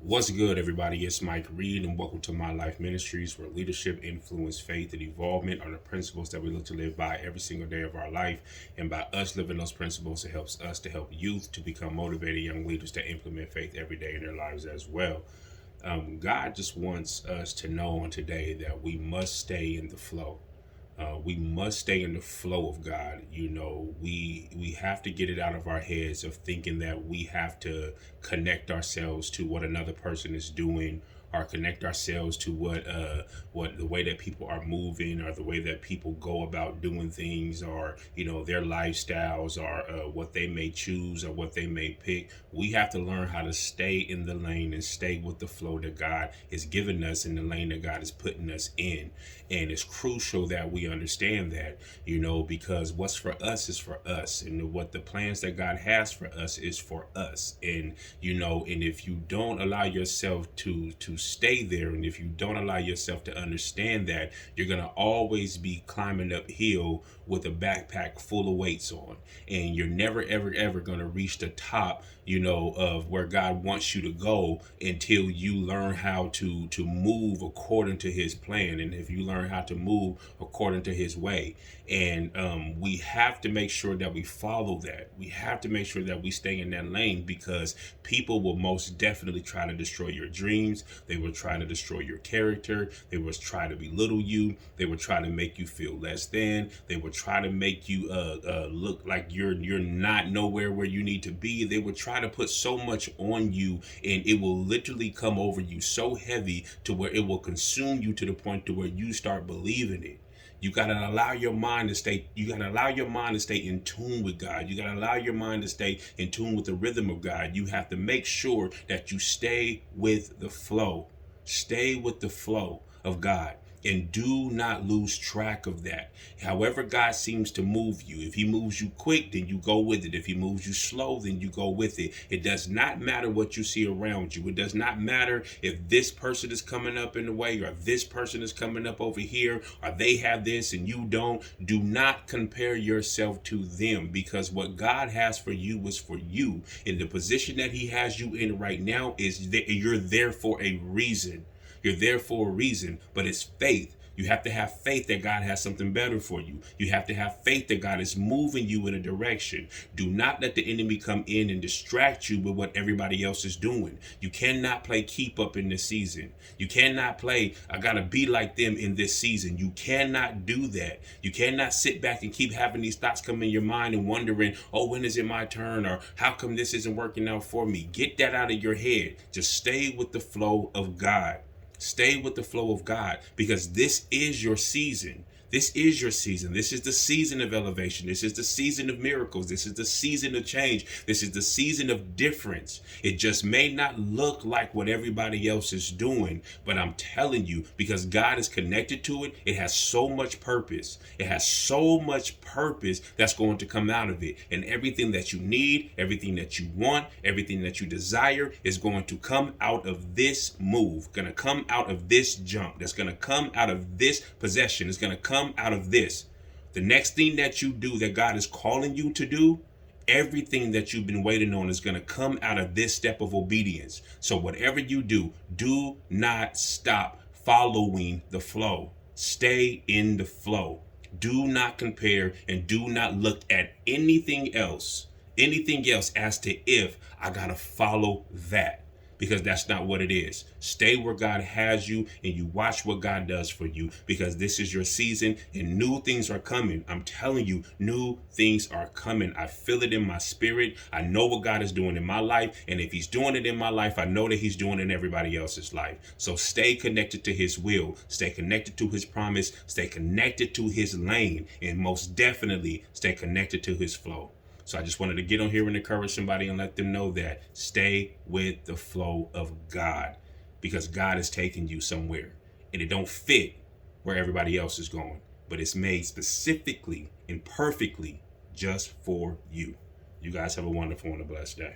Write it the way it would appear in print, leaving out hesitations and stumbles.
What's good, everybody? It's Mike Reed, and welcome to My Life Ministries, where leadership, influence, faith, and evolvement are the principles that we look to live by every single day of our life. And by us living those principles, it helps us to help youth to become motivated young leaders to implement faith every day in their lives as well. God just wants us to know on today that we must stay in the flow. We must stay in the flow of God. We have to get it out of our heads of thinking that we have to connect ourselves to what another person is doing, or connect ourselves to what the way that people are moving, or the way that people go about doing things, or their lifestyles, or what they may choose or what they may pick. We have to learn how to stay in the lane and stay with the flow that God is giving us, in the lane that God is putting us in. And it's crucial that we understand that, because what's for us is for us, and what the plans that God has for us is for us. And and if you don't allow yourself to stay there, and if you don't allow yourself to understand that, you're gonna always be climbing uphill with a backpack full of weights on, and you're never ever gonna reach the top of where God wants you to go, until you learn how to move according to his plan, and if you learn how to move according to his way. And we have to make sure that we follow that. We have to make sure that we stay in that lane, because people will most definitely try to destroy your dreams. They will try to destroy your character. They will try to belittle you. They will try to make you feel less than. They will try to make you look like you're not nowhere where you need to be. They will try to put so much on you, and it will literally come over you so heavy to where it will consume you, to the point to where you start believing it. You gotta allow your mind to stay. You gotta allow your mind to stay in tune with God. You gotta allow your mind to stay in tune with the rhythm of God. You have to make sure that you stay with the flow. Stay with the flow of God, and do not lose track of that. However God seems to move you, if he moves you quick, then you go with it. If he moves you slow, then you go with it. It does not matter what you see around you. It does not matter if this person is coming up in the way, or this person is coming up over here, or they have this and you don't. Do not compare yourself to them, because what God has for you was for you. In the position that he has you in right now, is that you're there for a reason. You're there for a reason, but it's faith. You have to have faith that God has something better for you. You have to have faith that God is moving you in a direction. Do not let the enemy come in and distract you with what everybody else is doing. You cannot play keep up in this season. You cannot play, I gotta be like them in this season. You cannot do that. You cannot sit back and keep having these thoughts come in your mind and wondering, oh, when is it my turn? Or how come this isn't working out for me? Get that out of your head. Just stay with the flow of God. Stay with the flow of God, because this is your season. This is your season. This is the season of elevation. This is the season of miracles. This is the season of change. This is the season of difference. It just may not look like what everybody else is doing, but I'm telling you, because God is connected to it, it has so much purpose. It has so much purpose that's going to come out of it. And everything that you need, everything that you want, everything that you desire is going to come out of this move, going to come out of this jump, that's going to come out of this possession, it's going to come out of this. The next thing that you do that God is calling you to do, everything that you've been waiting on is going to come out of this step of obedience. So whatever you do, do not stop following the flow. Stay in the flow. Do not compare, and do not look at anything else as to if I got to follow that, because that's not what it is. Stay where God has you, and you watch what God does for you, because this is your season and new things are coming. I'm telling you, new things are coming. I feel it in my spirit. I know what God is doing in my life, and if he's doing it in my life, I know that he's doing it in everybody else's life. So stay connected to his will, stay connected to his promise, stay connected to his lane, and most definitely stay connected to his flow. So I just wanted to get on here and encourage somebody and let them know that stay with the flow of God, because God is taking you somewhere, and it don't fit where everybody else is going, but it's made specifically and perfectly just for you. You guys have a wonderful and a blessed day.